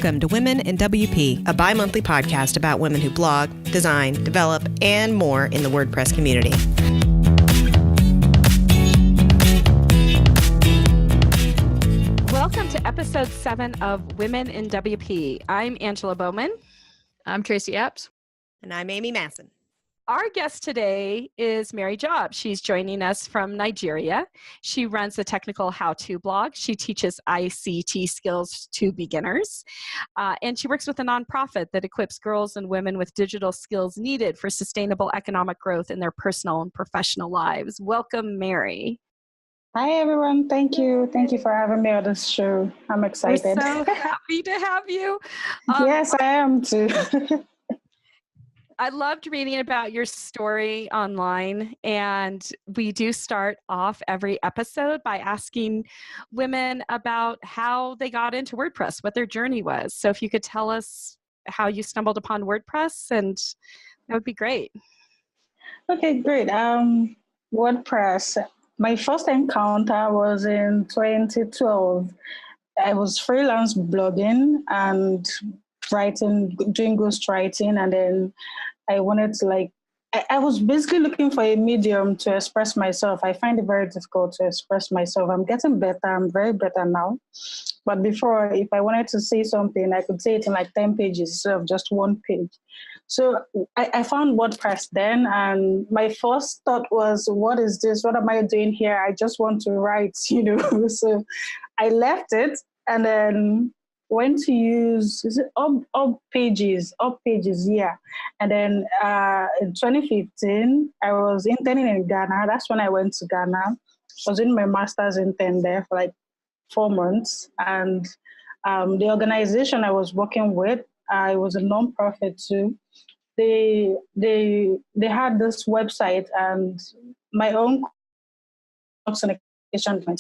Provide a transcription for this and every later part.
Welcome to Women in WP, a bi-monthly podcast about women who blog, design, develop, and more in the WordPress community. Welcome to episode 7 of Women in WP. I'm Angela Bowman. I'm Tracy Epps. And I'm Amy Masson. Our guest today is Mary Job. She's joining us from Nigeria. She runs a technical how-to blog. She teaches ICT skills to beginners. And she works with a nonprofit that equips girls and women with digital skills needed for sustainable economic growth in their personal and professional lives. Welcome, Mary. Hi, everyone. Thank you. Thank you for having me on this show. I'm excited. We're so happy to have you. Yes, I am too. I loved reading about your story online, and we do start off every episode by asking women about how they got into WordPress, what their journey was. So if you could tell us how you stumbled upon WordPress, and that would be great. Okay, great. WordPress. My first encounter was in 2012. I was freelance blogging and writing, doing ghostwriting, and then I wanted to I was basically looking for a medium to express myself. I find it very difficult to express myself. I'm getting better. I'm very better now. But before, if I wanted to say something, I could say it in like 10 pages instead of just one page. So I found WordPress then, and my first thought was, what is this? What am I doing here? I just want to write, So I left it and then went to use up pages, yeah. And then in 2015, I was interning in Ghana. That's when I went to Ghana. I was doing my master's intern there for like 4 months. And the organization I was working with, it was a nonprofit too. They had this website, and my own so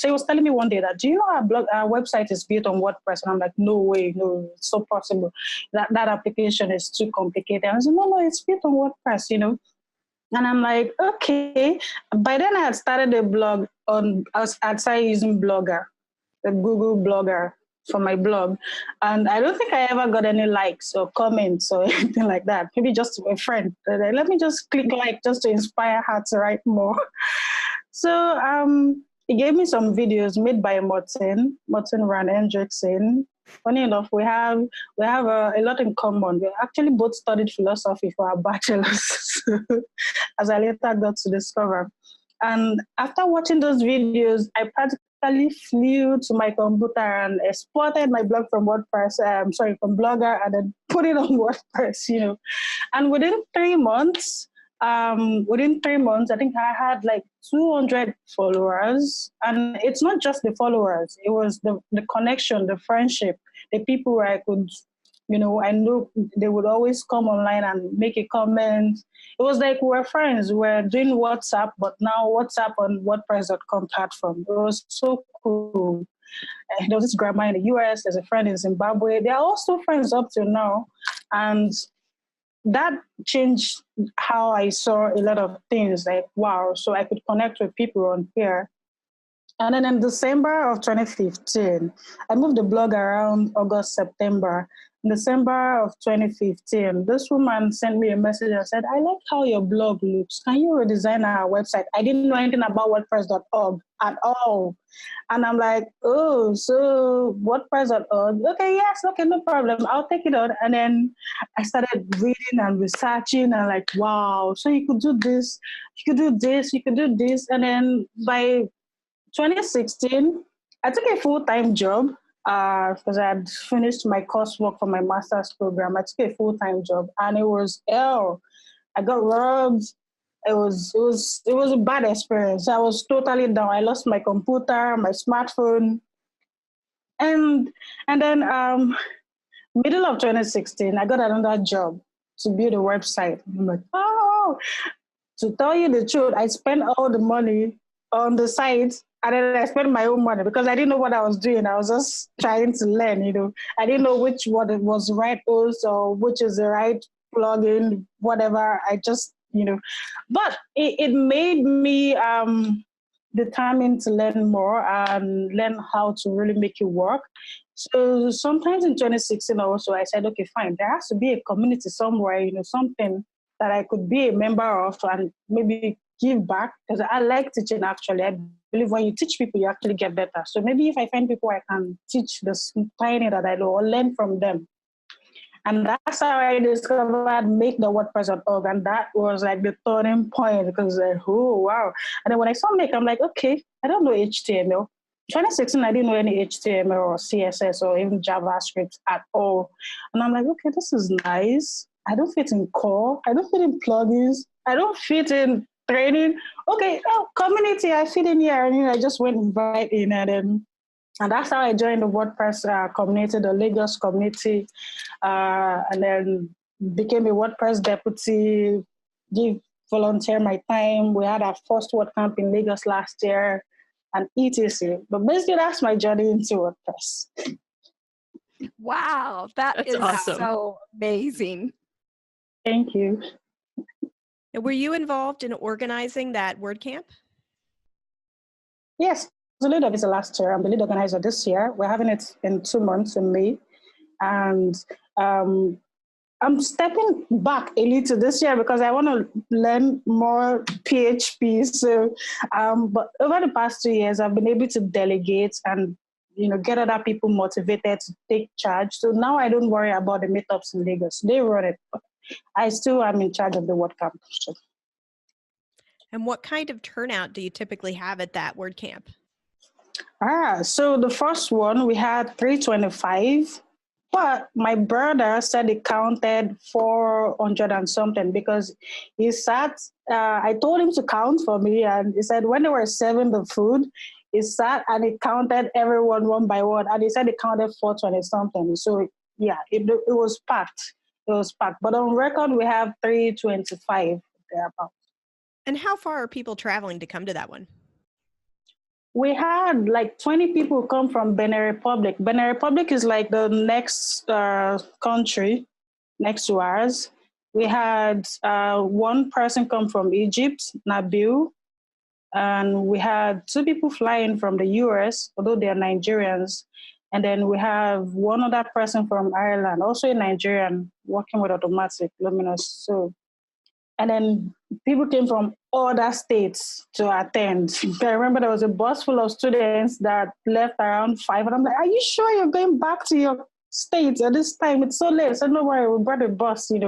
he was telling me one day that, do you know our website is built on WordPress? And I'm like, no way, no, it's so possible. That application is too complicated. And I said, no, it's built on WordPress, And I'm like, okay. By then I had started a blog I started using Blogger, the Google Blogger for my blog. And I don't think I ever got any likes or comments or anything like that. Maybe just a friend. Let me just click like just to inspire her to write more. So he gave me some videos made by Morten Rand Hendrickson. Funny enough, we have a lot in common. We actually both studied philosophy for our bachelors, as I later got to discover. And after watching those videos, I practically flew to my computer and exported my blog from WordPress, from Blogger, and then put it on WordPress, And within 3 months, I think I had like 200 followers. And it's not just the followers. It was the connection, the friendship, the people where I could, I know they would always come online and make a comment. It was like we were friends. We were doing WhatsApp, but now WhatsApp on WordPress.com platform. It was so cool. There was this grandma in the US. There's a friend in Zimbabwe. They are all still friends up till now. And that changed how I saw a lot of things, like, wow, so I could connect with people on here. And then in December of 2015, I moved the blog around August, September. In December of 2015, this woman sent me a message and said, I like how your blog looks. Can you redesign our website? I didn't know anything about WordPress.org at all. And I'm like, oh, so WordPress.org? Okay, yes, okay, no problem. I'll take it on. And then I started reading and researching and like, wow, so you could do this, you could do this, you could do this. And then by 2016, I took a full-time job because I had finished my coursework for my master's program. I took a full-time job, and it was hell. I got robbed. It was a bad experience. I was totally down. I lost my computer, my smartphone, and then middle of 2016, I got another job to build a website. I'm like, oh, to tell you the truth, I spent all the money on the site. And then I spent my own money because I didn't know what I was doing. I was just trying to learn, I didn't know which one was the right host or which is the right plugin, whatever. I just, But it made me determined to learn more and learn how to really make it work. So sometimes in 2016 also, I said, okay, fine, there has to be a community somewhere, something that I could be a member of and maybe give back, because I like teaching actually. I believe when you teach people, you actually get better. So maybe if I find people I can teach the tiny that I know or learn from them. And that's how I discovered Make the WordPress.org. And that was like the turning point, because oh, wow. And then when I saw Make, I'm like, okay, I don't know HTML. 2016, I didn't know any HTML or CSS or even JavaScript at all. And I'm like, okay, this is nice. I don't fit in core. I don't fit in plugins. I don't fit in training. Okay, community, I fit in here. And I just went right in, and that's how I joined the WordPress community, the Lagos community, and then became a WordPress deputy, give volunteer my time. We had our first WordCamp in Lagos last year, and etc. But basically, that's my journey into WordPress. Wow, That's is awesome. so amazing. Thank you. And were you involved in organizing that WordCamp? Yes, I was the lead organizer last year. I'm the lead organizer this year. We're having it in 2 months in May. And I'm stepping back a little this year because I want to learn more PHP. So, but over the past 2 years, I've been able to delegate and get other people motivated to take charge. So now I don't worry about the meetups in Lagos. They run it. I still am in charge of the WordCamp. So. And what kind of turnout do you typically have at that WordCamp? So the first one, we had 325. But my brother said he counted 400 and something because he sat, I told him to count for me, and he said when they were serving the food, he sat and he counted everyone one by one, and he said he counted 420 something. So yeah, it was packed. It was packed. But on record, we have 325 thereabouts. And how far are people traveling to come to that one? We had like 20 people come from Benin Republic. Benin Republic is like the next country next to ours. We had one person come from Egypt, Nabil, and we had 2 people flying from the US, although they are Nigerians. And then we have one other person from Ireland, also a Nigerian, working with Automatic Luminous. So, and then people came from other states to attend. I remember there was a bus full of students that left around 5, and I'm like, are you sure you're going back to your states at this time? It's so late. I said, no worry, we brought a bus, It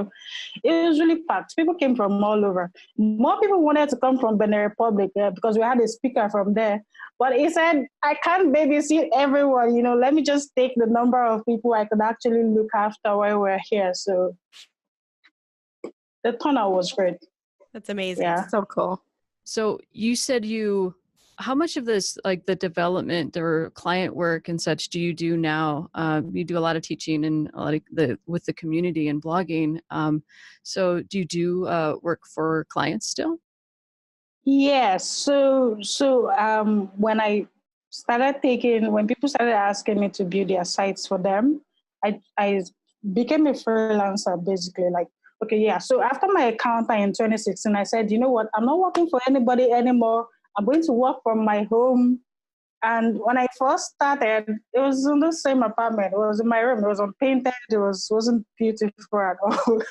was really packed. People came from all over. More people wanted to come from Benin Republic because we had a speaker from there. But he said, I can't babysit everyone, let me just take the number of people I could actually look after while we're here. So the turnout was great. That's amazing. Yeah. So cool. So you said how much of this, like the development or client work and such, do you do now? You do a lot of teaching and a lot of with the community and blogging. So do you do work for clients still? Yes. So when when people started asking me to build their sites for them, I became a freelancer basically. Like, okay, yeah. So after my encounter in 2016, I said, you know what? I'm not working for anybody anymore. I'm going to work from my home. And when I first started, it was in the same apartment. It was in my room. It was unpainted. Wasn't beautiful at all.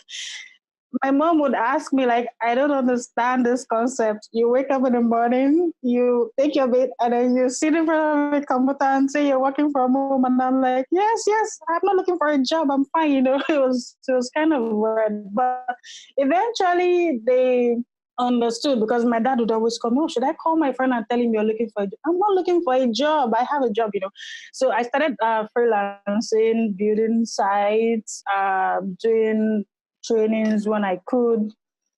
My mom would ask me, like, I don't understand this concept. You wake up in the morning, you take your bed, and then you sit in front of a computer and say you're working from home. And I'm like, yes, I'm not looking for a job. I'm fine. It was kind of weird. But eventually they understood, because my dad would always come, oh, should I call my friend and tell him you're looking for a job? I'm not looking for a job. I have a job. So I started freelancing, building sites, doing trainings when I could.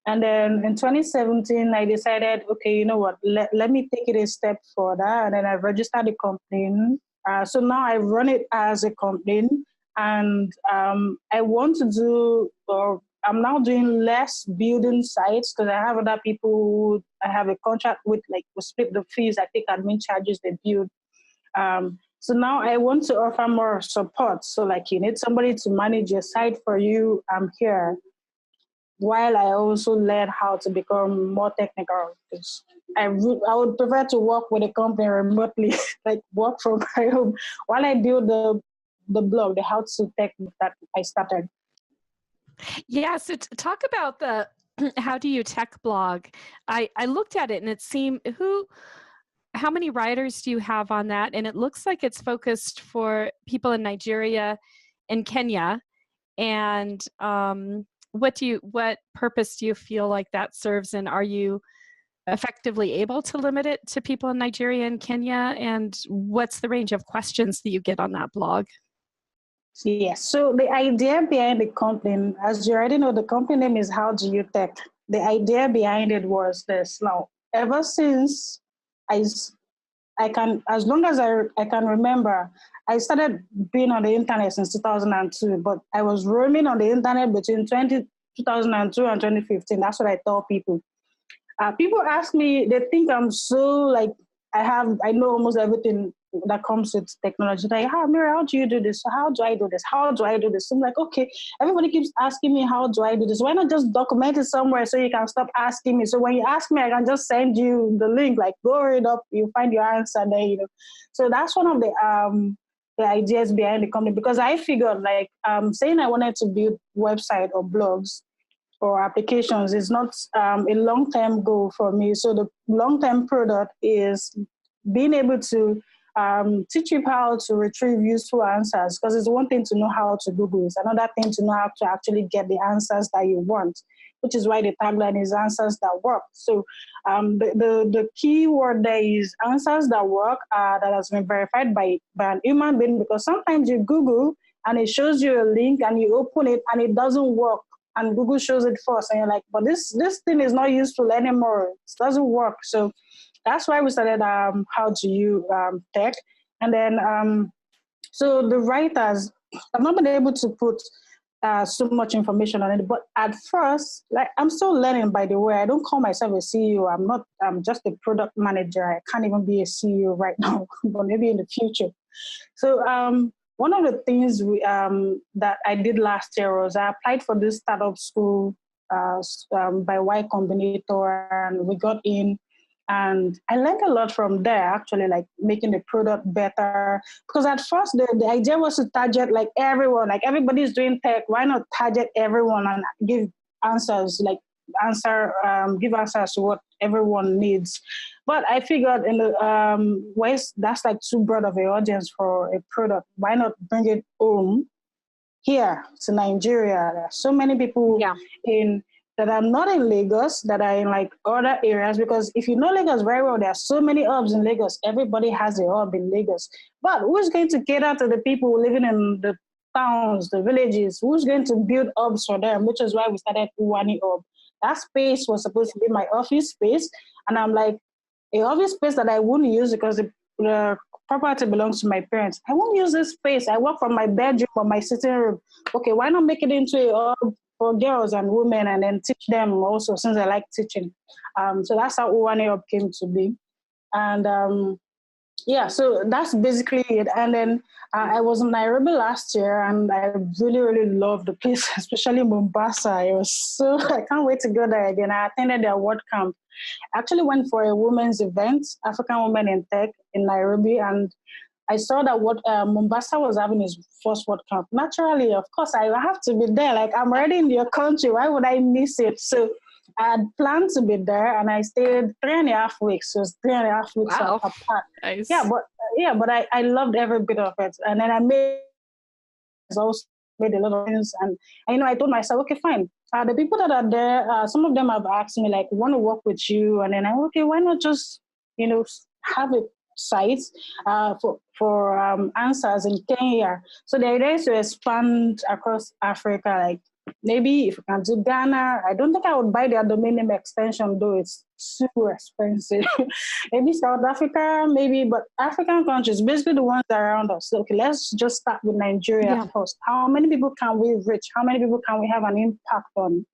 And then in 2017, I decided, okay, you know what, let me take it a step further. And then I registered a company. So now I run it as a company. And I want to do, or I'm now doing less building sites because I have other people who I have a contract with, like we split the fees. I take admin charges, they build. So now I want to offer more support. So like you need somebody to manage your site for you, I'm here. While I also learn how to become more technical, because I would prefer to work with a company remotely, like work from my home, while I build the the blog, the How to Tech that I started. Yeah, so talk about the How Do You Tech blog. I looked at it and it seemed, how many writers do you have on that? And it looks like it's focused for people in Nigeria and Kenya. And what purpose do you feel like that serves? And are you effectively able to limit it to people in Nigeria and Kenya? And what's the range of questions that you get on that blog? Yes. So the idea behind the company, as you already know, the company name is How Do You Tech. The idea behind it was this. Now, ever since I can, as long as I can remember, I started being on the internet since 2002, but I was roaming on the internet between 2002 and 2015. That's what I tell people. People ask me, they think I'm so like, I know almost everything that comes with technology. Like, Mira, how do you do this? How do I do this? How do I do this? I'm like, okay, everybody keeps asking me, how do I do this? Why not just document it somewhere so you can stop asking me? So when you ask me, I can just send you the link, like go read up, you find your answer there, you know. So that's one of the ideas behind the company, because I figured like saying I wanted to build website or blogs or applications is not a long-term goal for me. So the long-term product is being able to teach you how to retrieve useful answers, because it's one thing to know how to Google, it's another thing to know how to actually get the answers that you want, which is why the tagline is answers that work. So the key word there is answers that work, that has been verified by an human being, because sometimes you Google and it shows you a link and you open it and it doesn't work. And Google shows it first, and you're like, but this thing is not useful anymore. It doesn't work. So that's why we started How Do You Tech. And then, so the writers, I've not been able to put so much information on it. But at first, like I'm still learning, by the way. I don't call myself a CEO. I'm just a product manager. I can't even be a CEO right now, but maybe in the future. So one of the things that I did last year was I applied for this startup school by Y Combinator, and we got in. And I learned a lot from there, actually, like making the product better. Because at first, the idea was to target like everyone, like everybody's doing tech. Why not target everyone and give answers, give answers to what everyone needs? But I figured in the ways that's like too broad of an audience for a product. Why not bring it home here to Nigeria? There are so many people that are not in Lagos, that are in like other areas, because if you know Lagos very well, there are so many hubs in Lagos. Everybody has a hub in Lagos. But who's going to cater to the people living in the towns, the villages? Who's going to build hubs for them? Which is why we started Uwani Hub. That space was supposed to be my office space. And I'm like, a office space that I wouldn't use because the property belongs to my parents. I won't use this space. I work from my bedroom or my sitting room. Okay, why not make it into a hub for girls and women, and then teach them also, since I like teaching. So that's how Uwani Hub came to be. And so that's basically it. And then I was in Nairobi last year, and I really, really loved the place, especially Mombasa. It was so, I can't wait to go there again. I attended their word camp. I actually went for a women's event, African Women in Tech in Nairobi, and I saw that what Mombasa was having his first World Cup. Naturally, of course, I have to be there. Like, I'm already in your country. Why would I miss it? So I had planned to be there, and I stayed 3.5 weeks. So it's 3.5 weeks apart. Nice. Yeah, but I loved every bit of it. And then I also made a lot of friends. And I told myself, okay, fine. The people that are there, some of them have asked me, like, want to work with you. And then okay, why not just, have a sites for answers in Kenya. So the idea is to expand across Africa. Like maybe if you can do Ghana, I don't think I would buy their domain name extension, though it's super expensive. Maybe South Africa, but African countries, basically the ones that are around us. So, okay, let's just start with Nigeria first. How many people can we reach? How many people can we have an impact on?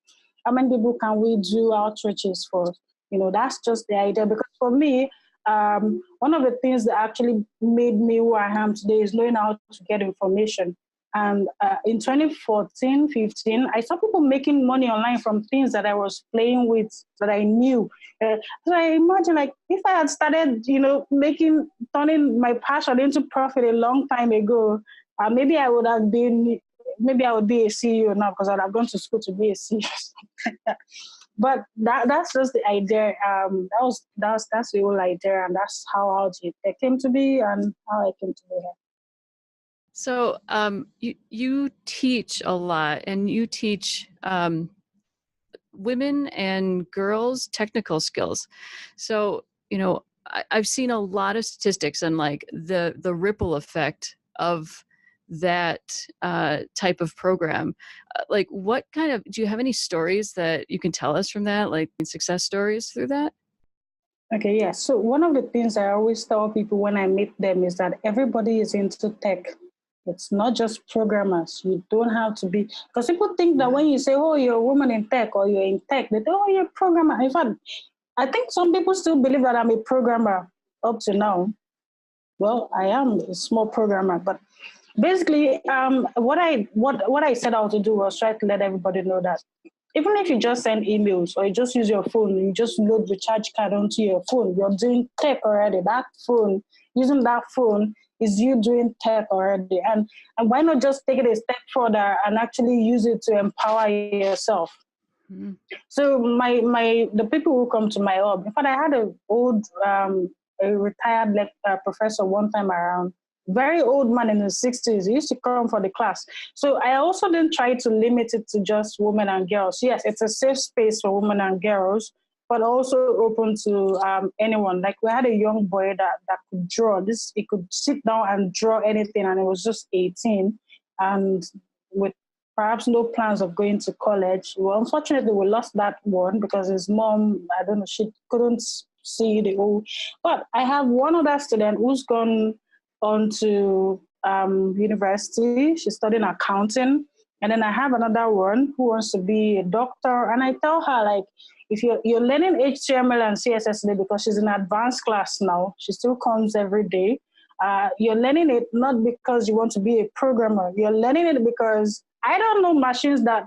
How many people can we do outreaches for? That's just the idea. Because for me, one of the things that actually made me who I am today is knowing how to get information. And in 2014, 15, I saw people making money online from things that I was playing with, that I knew. So I imagine, like, if I had started, turning my passion into profit a long time ago, maybe I would have been, maybe I would be a CEO now because I'd have gone to school to be a CEO. Like that. But that's just the idea. That's the whole idea, and that's how it came to be, and how I came to be here. So you teach a lot, and you teach women and girls technical skills. So I've seen a lot of statistics on like the ripple effect of that type of program. Like, what kind of, do you have any stories that you can tell us from that, like success stories through that? Okay, yeah. So one of the things I always tell people when I meet them is that everybody is into tech. It's not just programmers. You don't have to be, because people think that when you say, oh, you're a woman in tech or you're in tech, they think, oh, you're a programmer. In fact, I think some people still believe that I'm a programmer up to now. Well, I am a small programmer, but basically, what I set out to do was try to let everybody know that even if you just send emails or you just use your phone, you just load the recharge card onto your phone, you're doing tech already. That phone, using that phone is you doing tech already. And why not just take it a step further and actually use it to empower yourself? Mm-hmm. So the people who come to my hub, in fact, I had a retired professor one time around, very old man in his 60s. He used to come for the class. So I also didn't try to limit it to just women and girls. Yes, it's a safe space for women and girls, but also open to anyone. Like we had a young boy that could draw. He could sit down and draw anything, and he was just 18, and with perhaps no plans of going to college. Well, unfortunately, we lost that one because his mom, I don't know, she couldn't see the whole. But I have one other student who's gone on to university. She's studying accounting. And then I have another one who wants to be a doctor. And I tell her, like, if you're learning HTML and CSS because she's in advanced class now, she still comes every day. You're learning it not because you want to be a programmer. You're learning it because I don't know machines that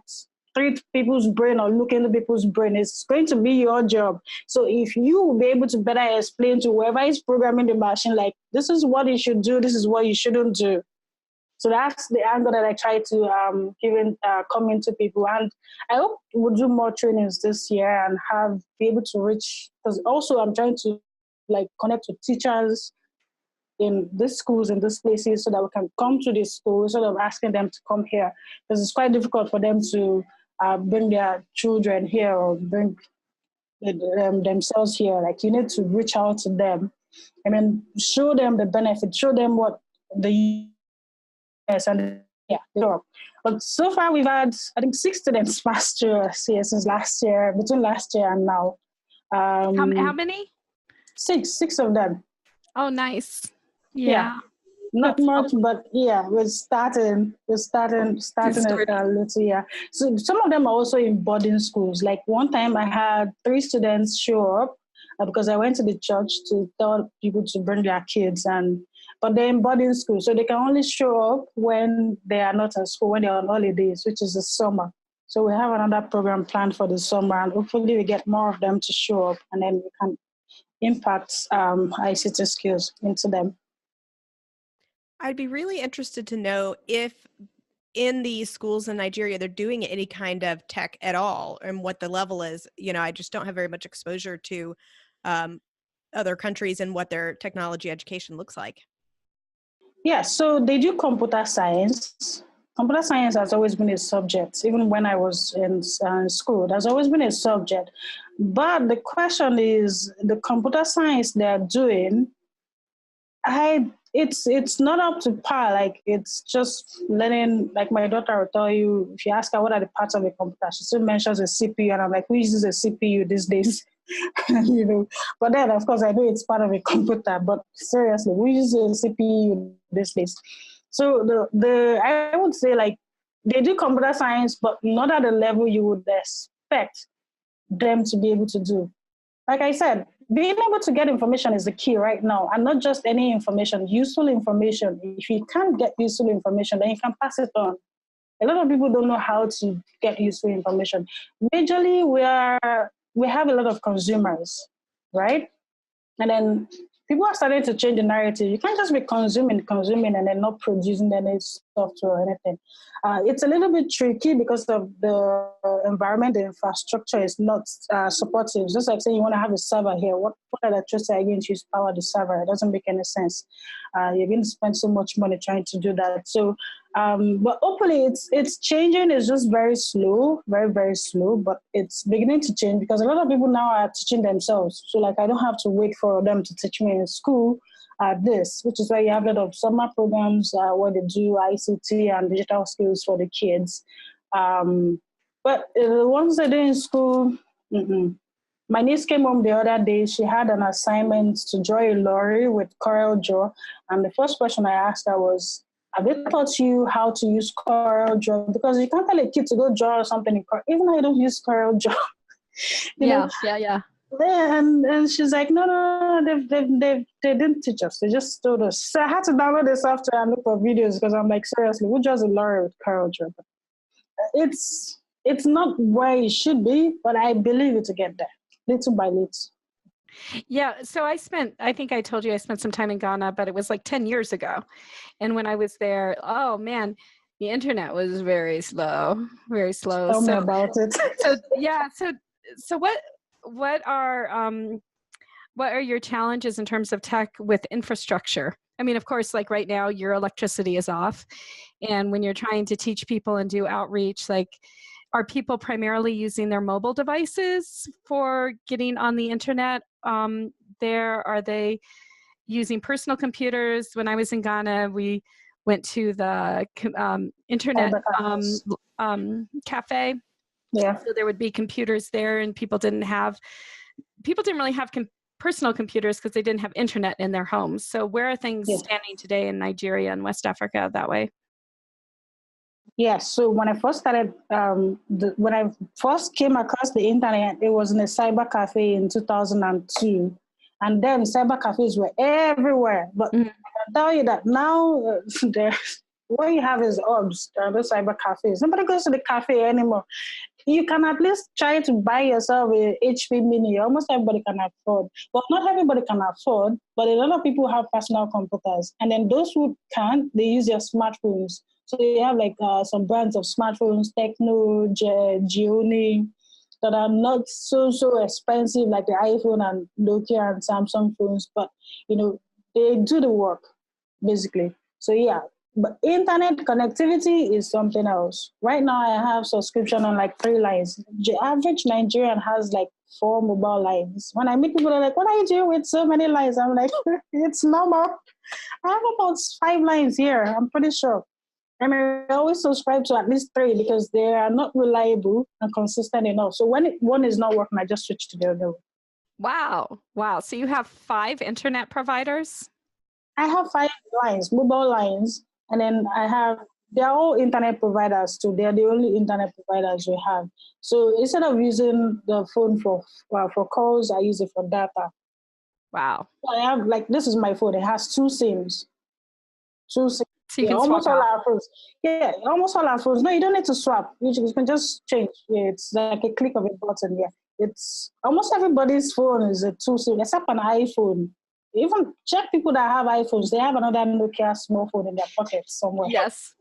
treat people's brain or look into people's brain. It's going to be your job. So if you will be able to better explain to whoever is programming the machine, like, this is what you should do, this is what you shouldn't do. So that's the angle that I try to come into people. And I hope we'll do more trainings this year and be able to reach, because also I'm trying to connect with teachers in these schools, in these places, so that we can come to these schools instead of asking them to come here. Because it's quite difficult for them to bring their children here or bring themselves here. Like, you need to reach out to them and then show them the benefit, show them what the US and Europe. But so far we've had, I think, 6 students pass through since last year, between last year and now. How many? 6 of them. Oh, nice. Yeah. Not much, but yeah, we're starting a little, yeah. So some of them are also in boarding schools. Like one time I had 3 students show up because I went to the church to tell people to bring their kids, but they're in boarding school, so they can only show up when they are not in school, when they're on holidays, which is the summer. So we have another program planned for the summer, and hopefully we get more of them to show up, and then we can impact ICT skills into them. I'd be really interested to know if in these schools in Nigeria, they're doing any kind of tech at all and what the level is. I just don't have very much exposure to other countries and what their technology education looks like. Yeah, so they do computer science. Computer science has always been a subject. Even when I was in school, there's always been a subject. But the question is, the computer science they're doing, it's not up to par. Like, it's just learning. Like, my daughter will tell you, if you ask her what are the parts of a computer, she still mentions a CPU, and I'm like, who uses a CPU these days? But then, of course, I know it's part of a computer, but seriously, who uses a CPU these days? So I would say, like, they do computer science, but not at the level you would expect them to be able to do. Like I said, being able to get information is the key right now, and not just any information, useful information. If you can't get useful information, then you can pass it on. A lot of people don't know how to get useful information. Majorly, we have a lot of consumers, right? And then people are starting to change the narrative. You can't just be consuming, and then not producing. Then it's software or anything. It's a little bit tricky because of the environment. The infrastructure is not supportive. It's just like saying you want to have a server here. What electricity are you going to use to power the server? It doesn't make any sense. You're going to spend so much money trying to do that. So, but hopefully it's changing. It's just very slow, very, very slow, but it's beginning to change because a lot of people now are teaching themselves. So like I don't have to wait for them to teach me in school. Which is why you have a lot of summer programs where they do ICT and digital skills for the kids. But the ones that do in school, my niece came home the other day. She had an assignment to draw a lorry with Corel Draw. And the first question I asked her was, have they taught you how to use Corel Draw? Because you can't tell a kid to go draw something in Corel, even though I don't use Corel Draw. you know? Yeah. And she's like, no, they didn't teach us. They just told us. So I had to download the software and look for videos because I'm like, seriously, who draws a lorry with Corel Draw? It's not where it should be, but I believe it to get there, little by little. Yeah. So I think I told you I spent some time in Ghana, but it was like 10 years ago. And when I was there, oh man, the internet was very slow, very slow. Tell me about it. So what are your challenges in terms of tech with infrastructure? I mean, of course, like right now, your electricity is off. And when you're trying to teach people and do outreach, like, are people primarily using their mobile devices for getting on the internet? Are they using personal computers? When I was in Ghana, we went to the internet cafe. Yeah. So there would be computers there, and people didn't really have personal computers because they didn't have internet in their homes. So where are things standing today in Nigeria and West Africa that way? Yes. So when I first started, when I first came across the internet, it was in a cyber cafe in 2002. And then cyber cafes were everywhere. But I can tell you that now, what you have is hubs. There are no cyber cafes. Nobody goes to the cafe anymore. You can at least try to buy yourself a HP Mini. Almost everybody can afford. Well, not everybody can afford, but a lot of people have personal computers. And then those who can't, they use their smartphones. So you have like some brands of smartphones, Techno, Gioni, that are not so expensive like the iPhone and Nokia and Samsung phones, but they do the work basically. So yeah, but internet connectivity is something else. Right now I have subscription on like 3 lines. The average Nigerian has like 4 mobile lines. When I meet people, they're like, what are you doing with so many lines? I'm like, it's normal. I have about 5 lines here, I'm pretty sure. And I always subscribe to at least 3 because they are not reliable and consistent enough. So when one is not working, I just switch to the other one. Wow. So you have 5 internet providers? I have 5 lines, mobile lines. And then they're all internet providers too. They're the only internet providers we have. So instead of using the phone for calls, I use it for data. Wow. I have this is my phone. It has 2 SIMs. 2 SIMs. So you can almost swap all out. our phones. Yeah, almost all our phones. No, you don't need to swap. You can just change. Yeah, it's like a click of a button. Yeah, it's almost everybody's phone is a 2 SIM, except an iPhone. Even check people that have iPhones. They have another Nokia small phone in their pocket somewhere. Yes.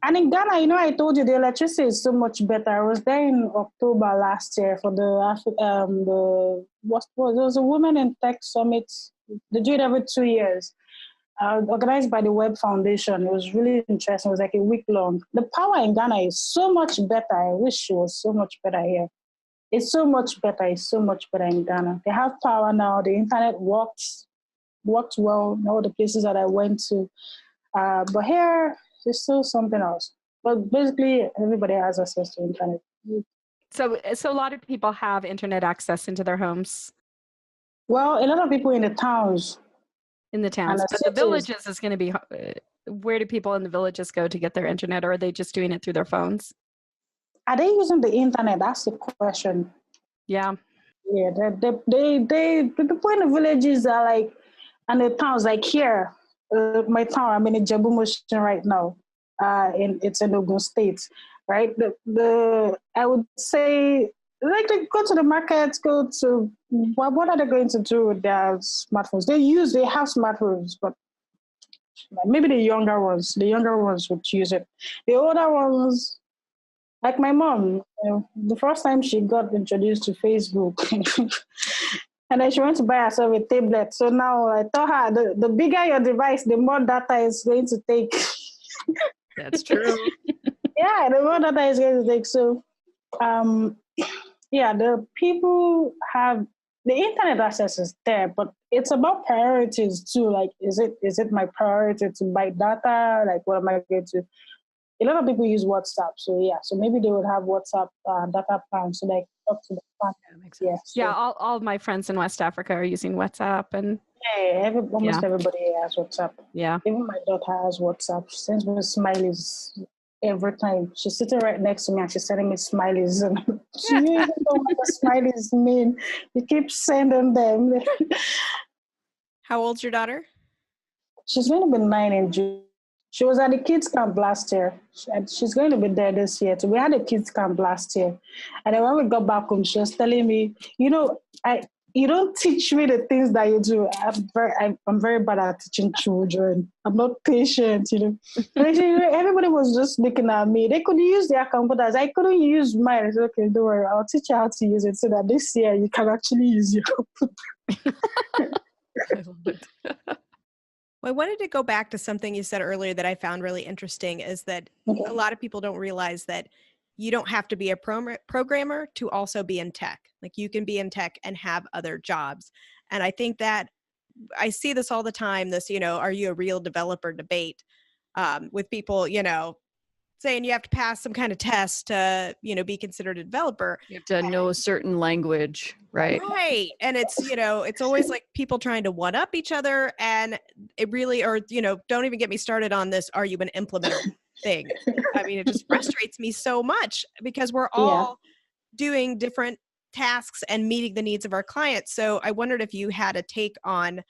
And in Ghana, I told you the electricity is so much better. I was there in October last year for there was a Women in Tech Summit. They do it every 2 years. Organized by the Web Foundation. It was really interesting. It was like a week long. The power in Ghana is so much better. I wish it was so much better here. It's so much better. It's so much better in Ghana. They have power now. The internet worked well in all the places that I went to. But here, it's still something else. But basically, everybody has access to internet. So a lot of people have internet access into their homes. Well, a lot of people in the towns. In the towns, but the villages is going to be, where do people in the villages go to get their internet, or are they just doing it through their phones? Are they using the internet? That's the question. Yeah. Yeah, the people in the villages are like, and the towns like here, my town, I'm in Ijebu right now. It's in Ogun State, right? I would say, like, they go to the market, what are they going to do with their smartphones? They have smartphones, but Maybe the younger ones would use it. The older ones, like my mom, the first time she got introduced to Facebook, and then she went to buy herself a tablet. So now I tell her, the bigger your device, the more data it's going to take. That's true. Yeah, the more data it's going to take. So, yeah, the people have the internet access is there, but it's about priorities too. Like, is it my priority to buy data? Like, what am I going to? A lot of people use WhatsApp, so yeah, so maybe they would have WhatsApp data plans, so like up to the plan. That makes Yeah, sense. so, Yeah, all of my friends in West Africa are using WhatsApp, and yeah, almost everybody has WhatsApp. yeah. Even my daughter has WhatsApp. She sends me smileys every time. She's sitting right next to me and she's sending me smileys. And she you even know what the smileys mean. You keep sending them. How old's your daughter? She's going to be 9 in June. She was at the kids camp last year. She's going to be there this year too. We had a kids camp last year. And then when we got back home, she was telling me, you don't teach me the things that you do. I'm very bad at teaching children. I'm not patient, And everybody was just looking at me. They could use their computers. I couldn't use mine. I said, okay, don't worry. I'll teach you how to use it so that this year you can actually use your computer. I love it. Well, I wanted to go back to something you said earlier that I found really interesting is that a lot of people don't realize that you don't have to be a programmer to also be in tech. Like you can be in tech and have other jobs. And I think that I see this all the time, this, are you a real developer debate with people, saying you have to pass some kind of test to, be considered a developer. You have to know a certain language, right? Right. And it's, it's always like people trying to one up each other. And it really, or, don't even get me started on this, are you an implementer thing? I mean, it just frustrates me so much because we're all doing different tasks and meeting the needs of our clients. So I wondered if you had a take on,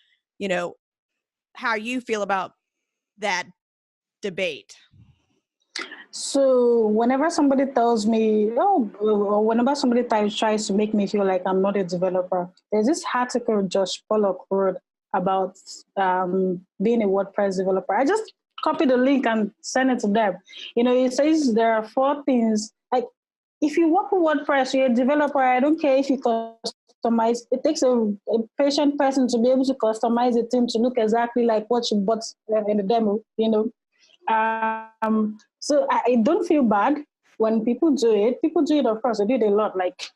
how you feel about that debate. So whenever somebody tells me, or whenever somebody tries to make me feel like I'm not a developer, there's this article Josh Pollock wrote about being a WordPress developer. I just copy the link and send it to them. It says there are 4 things. Like if you work with WordPress, you're a developer. I don't care if you customize. It takes a patient person to be able to customize the theme to look exactly like what you bought in the demo. So I don't feel bad when people do it. People do it, of course. They do it a lot. Like,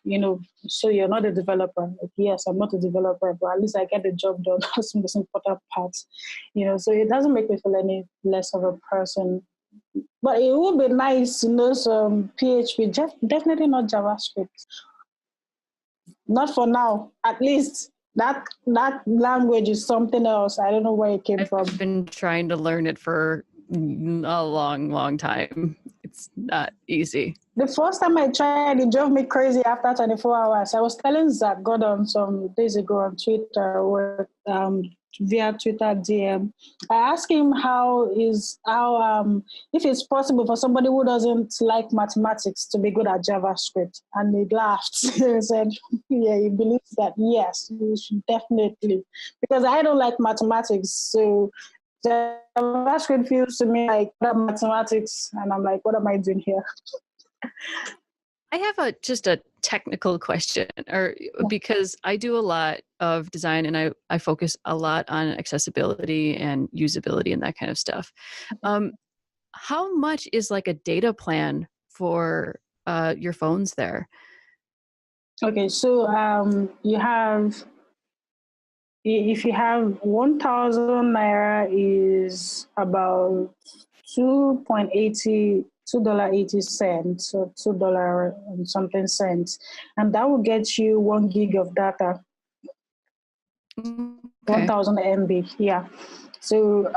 so you're not a developer. Like, yes, I'm not a developer, but at least I get the job done. That's the most important part. So it doesn't make me feel any less of a person. But it would be nice to know some PHP, definitely not JavaScript. Not for now, at least. That language is something else. I don't know where it came from. I've been trying to learn it for a long time. It's not easy. The first time I tried, it drove me crazy after 24 hours. I was telling Zach Gordon some days ago on Twitter, or via Twitter DM. I asked him if it's possible for somebody who doesn't like mathematics to be good at JavaScript. And he laughed. He said, yeah, he believes that, yes, you should definitely. Because I don't like mathematics, so JavaScript feels to me like mathematics, and I'm like, what am I doing here? I have just a technical question, because I do a lot of design and I focus a lot on accessibility and usability and that kind of stuff. How much is like a data plan for your phones there? Okay, so if you have 1,000 naira is about $2.80 or $2 and something cents, and that will get you 1 gig of data. Okay. 1,000 MB, yeah. So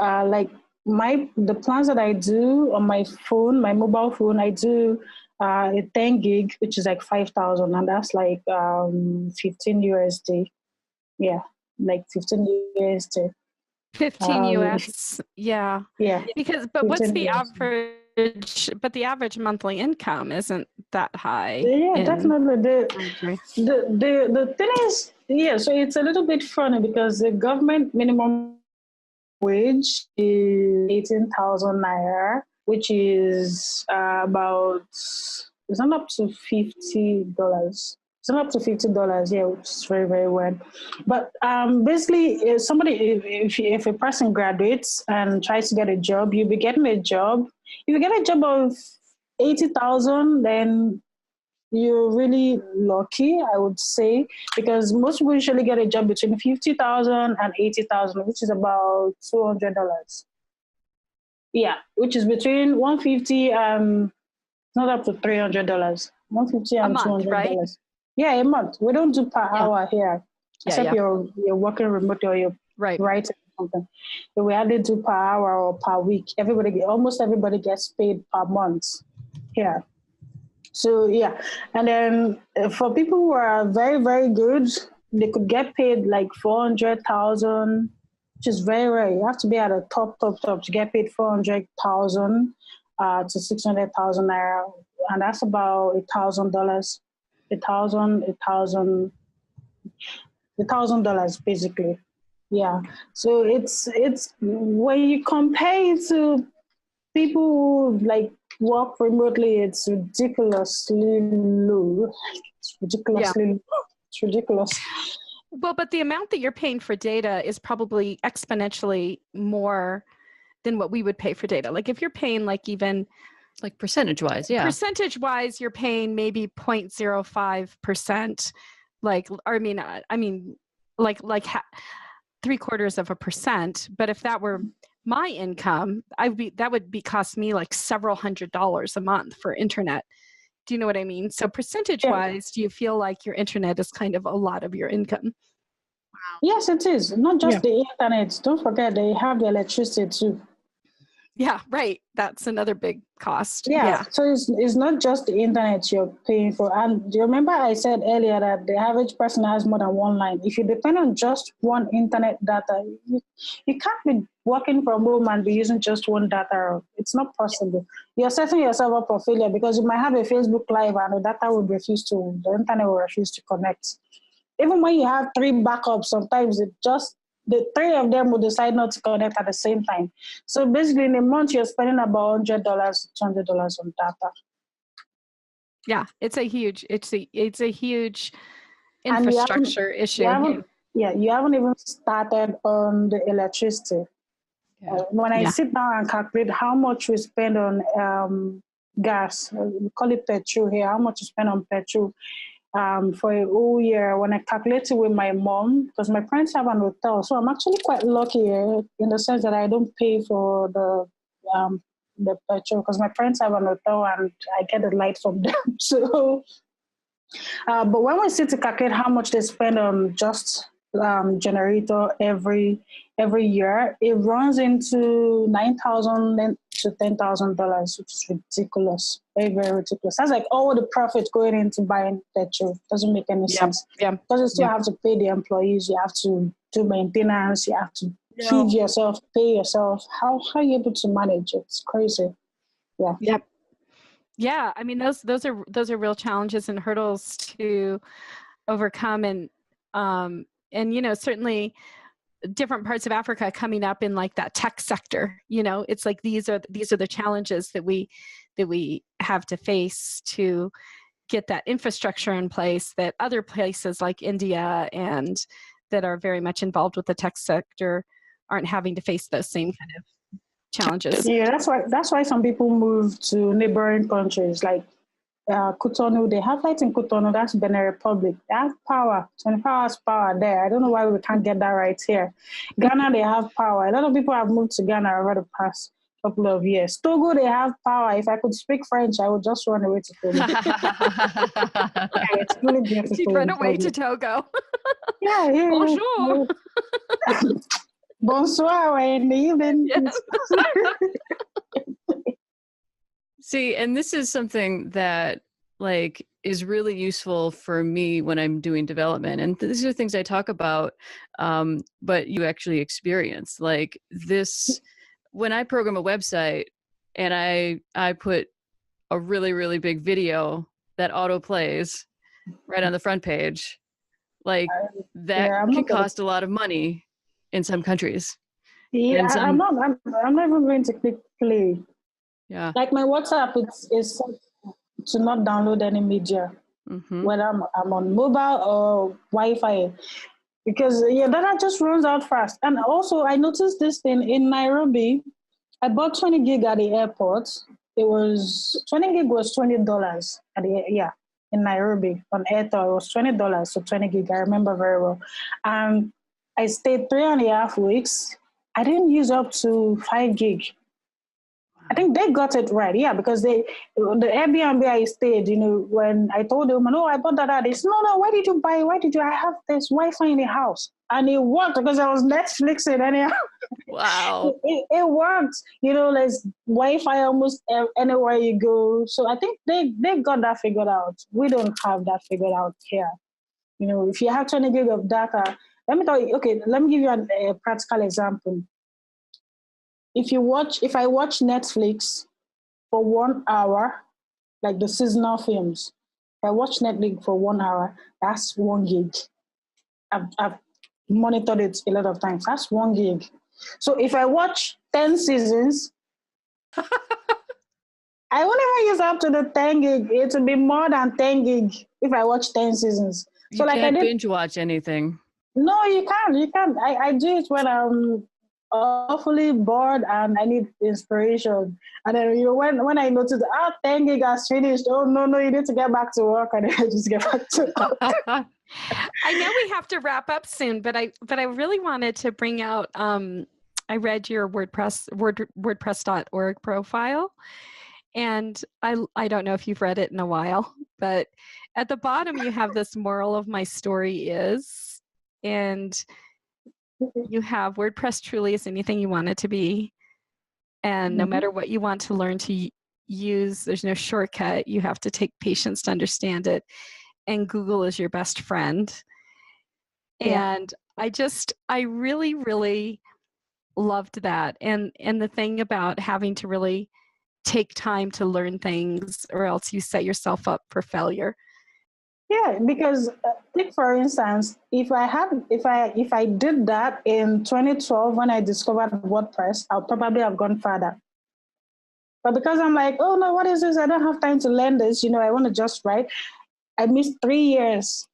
the plans that I do on my phone, my mobile phone, I do a 10 gig, which is like 5,000, and that's like 15 USD. Yeah, like 15 USD. 15 US. Yeah. Yeah. But what's the US. average? But the average monthly income isn't that high. Yeah, definitely. The thing is, so it's a little bit funny because the government minimum wage is 18,000 naira, which is about, it's not up to $50. It's not up to $50, yeah, which is very, very well. But basically, if somebody, if a person graduates and tries to get a job, you'll be getting a job. If you get a job of 80,000, then you're really lucky, I would say, because most people usually get a job between 50,000 and 80,000, which is about $200. Yeah, which is between 150 and not up to $300. 150 A and month, right? $200. Yeah, a month. We don't do per hour here, Yeah, except yeah. you're working remotely or you're Right. writing something. So we either do per hour or per week. Almost everybody gets paid per month here. So yeah, and then for people who are very, very good, they could get paid like 400,000, which is very rare. You have to be at a top to get paid 400,000 to 600,000 naira, and that's about $1,000, $1,000 basically. Yeah. So it's when you compare it to people who like work remotely, it's ridiculously low. It's ridiculously low. It's ridiculous. Well, but the amount that you're paying for data is probably exponentially more than what we would pay for data. Like if you're paying like even Like percentage-wise, yeah. percentage-wise, you're paying maybe 0.05%. Like, or I mean, like 0.75%. But if that were my income, that would be cost me like several $100s a month for internet. Do you know what I mean? So percentage-wise, do you feel like your internet is kind of a lot of your income? Yes, it is. Not just the internet. Don't forget they have the electricity too. Yeah, right. That's another big cost. Yeah. So it's not just the internet you're paying for. And do you remember I said earlier that the average person has more than one line? If you depend on just one internet data, you can't be working from home and be using just one data. It's not possible. You're setting yourself up for failure because you might have a Facebook Live and the internet will refuse to connect. Even when you have 3 backups, sometimes the 3 of them will decide not to connect at the same time. So basically, in a month, you're spending about $100, $200 on data. Yeah, it's a huge infrastructure issue. You haven't even started on the electricity. Yeah. When I sit down and calculate how much we spend on gas, we call it petrol here, how much we spend on petrol for a whole year, when I calculate it with my mom, because my parents have an hotel, so I'm actually quite lucky in the sense that I don't pay for the petrol because my parents have an hotel and I get the light from them. So, but when we sit to calculate how much they spend on just generator every year, it runs into $9,000 to $10,000, which is ridiculous, very, very ridiculous. That's like all the profit going into buying petrol. Doesn't make any sense. Yeah. Because you still have to pay the employees, you have to do maintenance, you have to feed yourself, pay yourself. How are you able to manage it? It's crazy. Yeah. Yep. Yeah. I mean, those are real challenges and hurdles to overcome, and certainly different parts of Africa coming up in like that tech sector. It's like these are the challenges that we have to face to get that infrastructure in place that other places like India and that are very much involved with the tech sector aren't having to face those same kind of challenges. Yeah, that's why some people move to neighboring countries like Cotonou. They have light in Cotonou, that's Benin Republic. They have power, 24 hours power there. I don't know why we can't get that right here. Ghana, they have power. A lot of people have moved to Ghana over the past couple of years. Togo, they have power. If I could speak French, I would just run away to Togo. It's really beautiful. You'd run away to Togo. Yeah. Bonjour. Bonsoir in the evening. Yes. See, and this is something that like is really useful for me when I'm doing development. And these are things I talk about, but you actually experience. Like this, when I program a website and I put a really, really big video that auto plays right on the front page, like that can cost a lot of money in some countries. Yeah, And I'm some, not. I'm not even going to click play. yeah. Like my WhatsApp, is set to not download any media, Mm-hmm. whether I'm on mobile or Wi-Fi, because your data just runs out fast. And also, I noticed this thing in Nairobi. I bought 20 gig at the airport. It was 20 gig was $20 at the in Nairobi on Airtel. It was $20, so 20 gig. I remember very well. And I stayed 3.5 weeks. I didn't use up to 5 gig. I think they got it right, yeah, because the Airbnb I stayed, when I told them, no, I bought that, they said, no, why did you buy? Why did you? I have this Wi-Fi in the house, and it worked because I was Netflixing anyhow. Wow. It worked, there's Wi-Fi almost anywhere you go. So I think they got that figured out. We don't have that figured out here. If you have 20 gig of data, let me tell you. Okay, let me give you a practical example. If I watch Netflix for 1 hour, like the seasonal films, if I watch Netflix for 1 hour, that's 1 gig. I've monitored it a lot of times. That's 1 gig. So if I watch 10 seasons, I won't even use up to the 10 gig. It will be more than 10 gig if I watch 10 seasons. So You like I can't did. binge watch anything. No, you can't. You can't. I do it when I'm awfully bored and I need inspiration. And then when I notice 10 gig has finished, oh no, you need to get back to work, and then I just get back to work. I know we have to wrap up soon, but I really wanted to bring out I read your WordPress.org profile, and I don't know if you've read it in a while, but at the bottom you have this moral of my story is, and you have WordPress truly is anything you want it to be, and no matter what you want to learn to use, there's no shortcut. You have to take patience to understand it, and Google is your best friend. Yeah. And I really, really loved that. And the thing about having to really take time to learn things, or else you set yourself up for failure. Yeah, because take for instance, if I did that in 2012 when I discovered WordPress, I'll probably have gone further. But because I'm like, oh no, what is this? I don't have time to learn this. I want to just write. I missed 3 years.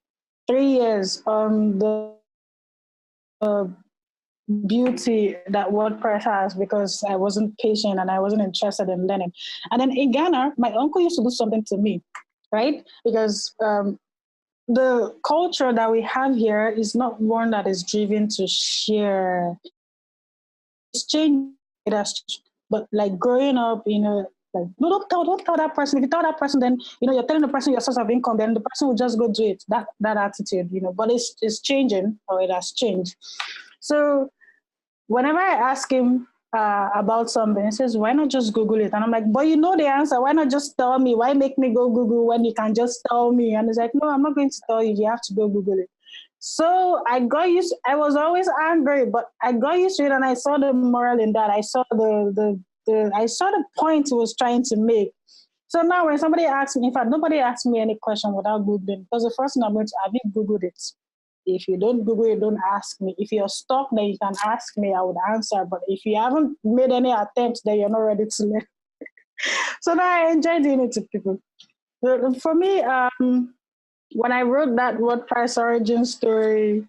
3 years on the beauty that WordPress has because I wasn't patient and I wasn't interested in learning. And then in Ghana, my uncle used to do something to me, right? Because the culture that we have here is not one that is driven to share. It's changed. It has changed. But like growing up, like no, don't tell that person. If you tell that person, then you're telling the person your source of income, then the person will just go do it. That attitude, but it's changing, or it has changed. So whenever I ask him about something, he says, why not just Google it? And I'm like, but you know the answer. Why not just tell me? Why make me go Google when you can just tell me? And he's like, no, I'm not going to tell you. You have to go Google it. So I was always angry, but I got used to it, and I saw the moral in that. I saw I saw the point he was trying to make. So now when somebody asks me, in fact, nobody asks me any question without Googling, because the first thing I'm going to, have you Googled it? If you don't Google it, don't ask me. If you're stuck, then you can ask me, I would answer. But if you haven't made any attempts, then you're not ready to learn. So now I enjoy doing it to people. For me, when I wrote that WordPress origin story,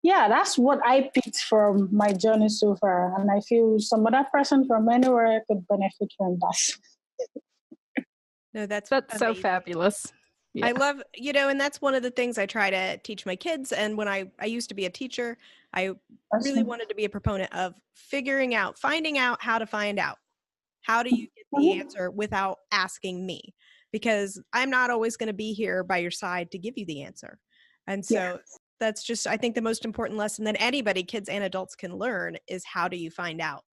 yeah, that's what I picked from my journey so far. And I feel some other person from anywhere could benefit from that. No, that's so amazing. fabulous. Yeah. I love, and that's one of the things I try to teach my kids. And when I used to be a teacher, I really wanted to be a proponent of finding out how to find out. How do you get the answer without asking me? Because I'm not always going to be here by your side to give you the answer. And so that's just, I think, the most important lesson that anybody, kids and adults, can learn is how do you find out?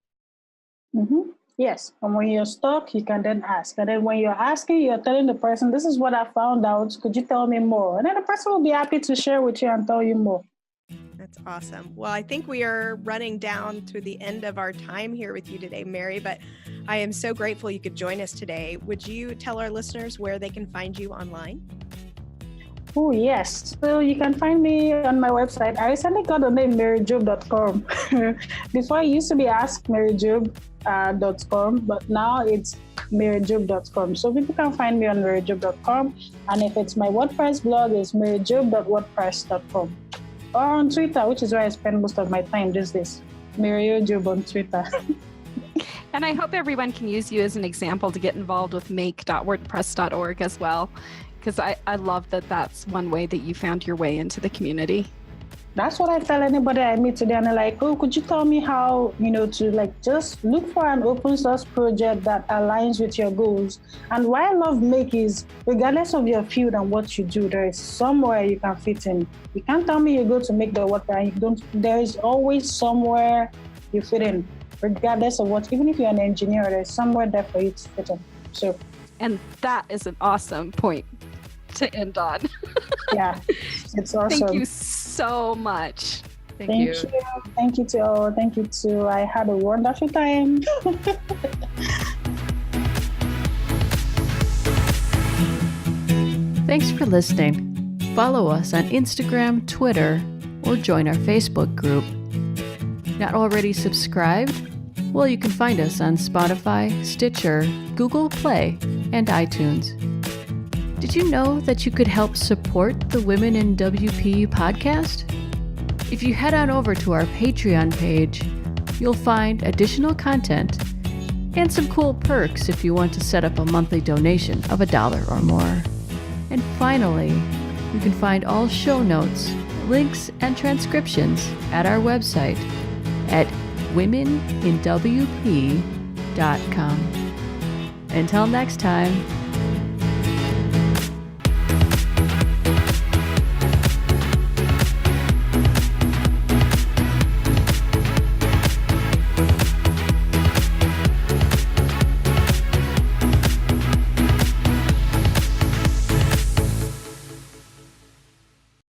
Mm-hmm. Yes. And when you're stuck, you can then ask. And then when you're asking, you're telling the person, this is what I found out. Could you tell me more? And then the person will be happy to share with you and tell you more. That's awesome. Well, I think we are running down to the end of our time here with you today, Mary, but I am so grateful you could join us today. Would you tell our listeners where they can find you online? Oh, yes. So you can find me on my website. I recently got the name maryjob.com. Before it used to be askmaryjob.com, but now it's maryjob.com. So people can find me on maryjob.com. And if it's my WordPress blog, it's maryjob.wordpress.com. Or on Twitter, which is where I spend most of my time these days. Maryjob on Twitter. And I hope everyone can use you as an example to get involved with make.wordpress.org as well, because I love that that's one way that you found your way into the community. That's what I tell anybody I meet today. And they're like, oh, could you tell me how, to just look for an open source project that aligns with your goals. And why I love Make is, regardless of your field and what you do, there is somewhere you can fit in. You can't tell me you go to make the WordPress and you don't, there is always somewhere you fit in, regardless of what, even if you're an engineer, there's somewhere there for you to fit in. So, and that is an awesome point to end on. Yeah, it's awesome. Thank you so much. Thank you. Thank you to all. Thank you too. I had a wonderful time. Thanks for listening. Follow us on Instagram, Twitter, or join our Facebook group. Not already subscribed? Well, you can find us on Spotify, Stitcher, Google Play, and iTunes. Did you know that you could help support the Women in WP podcast? If you head on over to our Patreon page, you'll find additional content and some cool perks if you want to set up a monthly donation of $1 or more. And finally, you can find all show notes, links, and transcriptions at our website at womeninwp.com. Until next time.